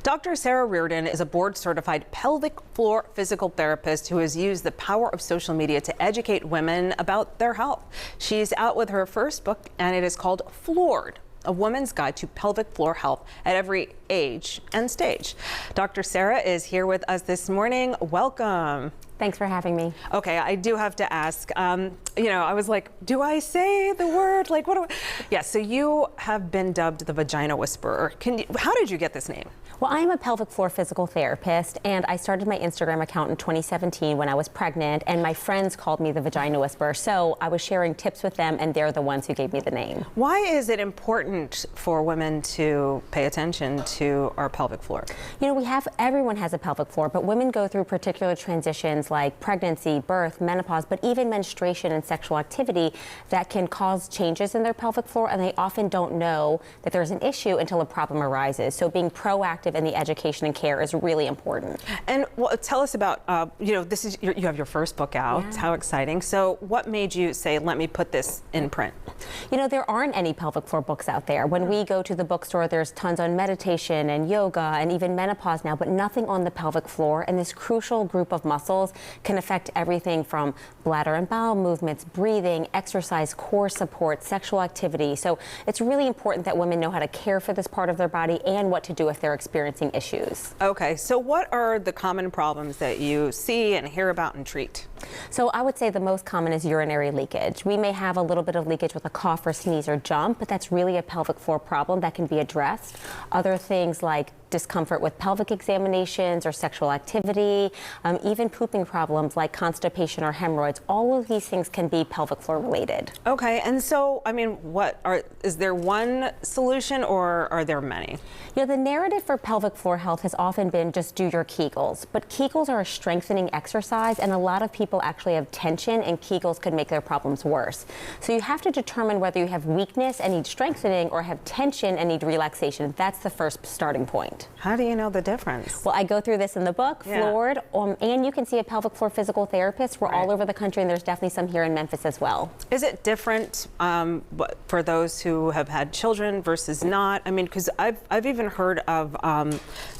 Dr. Sarah Reardon is a board-certified pelvic floor physical therapist who has used the power of social media to educate women about their health. She's out with her first book, and it is called Floored, a woman's guide to pelvic floor health at every age and stage. Dr. Sarah is here with us this morning. Welcome. Thanks for having me. Okay, I do have to ask, I was like, do I say the word? Like, what do I? Yeah, so you have been dubbed the Vagina Whisperer. How did you get this name? Well, I'm a pelvic floor physical therapist, and I started my Instagram account in 2017 when I was pregnant, and my friends called me the Vagina Whisperer, so I was sharing tips with them, and they're the ones who gave me the name. Why is it important for women to pay attention to our pelvic floor? You know, everyone has a pelvic floor, but women go through particular transitions like pregnancy, birth, menopause, but even menstruation and sexual activity that can cause changes in their pelvic floor, and they often don't know that there's an issue until a problem arises. So being proactive in the education and care is really important. And tell us about, you have your first book out. Yeah. How exciting. So what made you say, let me put this in print? You know, there aren't any pelvic floor books out there. When we go to the bookstore, there's tons on meditation and yoga and even menopause now, but nothing on the pelvic floor. And this crucial group of muscles can affect everything from bladder and bowel movements, breathing, exercise, core support, sexual activity. So it's really important that women know how to care for this part of their body and what to do if they're experiencing issues. Okay, so what are the common problems that you see and hear about and treat? So I would say the most common is urinary leakage. We may have a little bit of leakage with a cough or sneeze or jump, but that's really a pelvic floor problem that can be addressed. Other things like discomfort with pelvic examinations or sexual activity, even pooping problems like constipation or hemorrhoids, all of these things can be pelvic floor related. Okay, and so, I mean, is there one solution or are there many? You know, the narrative for pelvic floor health has often been just do your Kegels, but Kegels are a strengthening exercise, and a lot of people actually have tension, and Kegels could make their problems worse. So you have to determine whether you have weakness and need strengthening or have tension and need relaxation. That's the first starting point. How do you know the difference? Well, I go through this in the book, yeah. Floored, and you can see a pelvic floor physical therapist. We're all over the country, and there's definitely some here in Memphis as well. Is it different for those who have had children versus not? I mean, because I've even heard of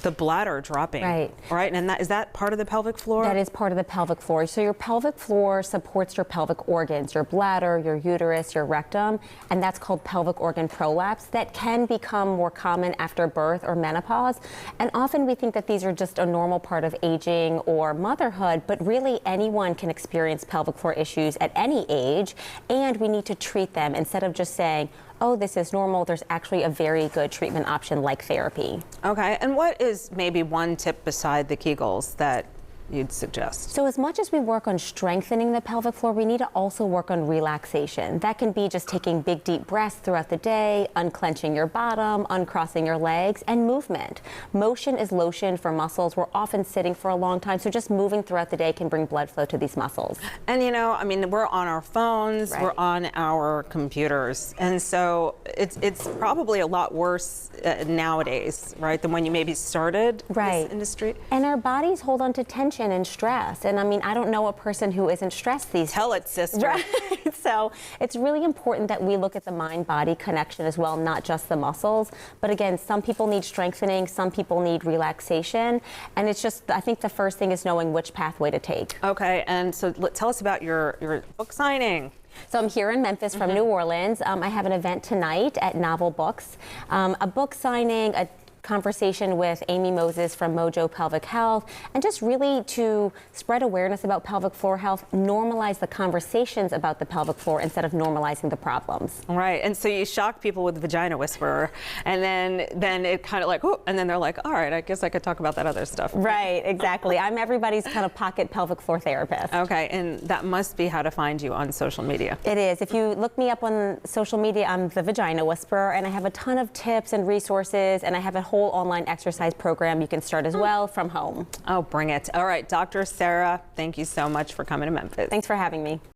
the bladder dropping. Right, and is that part of the pelvic floor? That is part of the pelvic floor. So your pelvic floor supports your pelvic organs, your bladder, your uterus, your rectum, and that's called pelvic organ prolapse. That can become more common after birth or menopause. And often we think that these are just a normal part of aging or motherhood, but really anyone can experience pelvic floor issues at any age, and we need to treat them instead of just saying, oh, this is normal. There's actually a very good treatment option like therapy. Okay, and what is maybe one tip beside the Kegels that you'd suggest? So as much as we work on strengthening the pelvic floor, we need to also work on relaxation. That can be just taking big, deep breaths throughout the day, unclenching your bottom, uncrossing your legs, and movement. Motion is lotion for muscles. We're often sitting for a long time, so just moving throughout the day can bring blood flow to these muscles. And I mean, we're on our phones, we're on our computers, and so it's probably a lot worse nowadays, right, than when you maybe started this industry. And our bodies hold on to tension and stress. And I mean, I don't know a person who isn't stressed these days. Tell it, sister. Right. So it's really important that we look at the mind-body connection as well, not just the muscles. But again, some people need strengthening, some people need relaxation. And it's just, I think the first thing is knowing which pathway to take. Okay, and so tell us about your book signing. So I'm here in Memphis from New Orleans. I have an event tonight at Novel Books, a book signing, a conversation with Amy Moses from Mojo Pelvic Health, and just really to spread awareness about pelvic floor health, normalize the conversations about the pelvic floor instead of normalizing the problems. Right, and so you shock people with the Vagina Whisperer, and then it kind of like, oh, and then they're like, all right, I guess I could talk about that other stuff. Right, exactly. I'm everybody's kind of pocket pelvic floor therapist. Okay, and that must be how to find you on social media. It is. If you look me up on social media, I'm the Vagina Whisperer, and I have a ton of tips and resources, and I have a whole online exercise program you can start as well from home. Oh, bring it. All right, Dr. Sarah, thank you so much for coming to Memphis. Thanks for having me.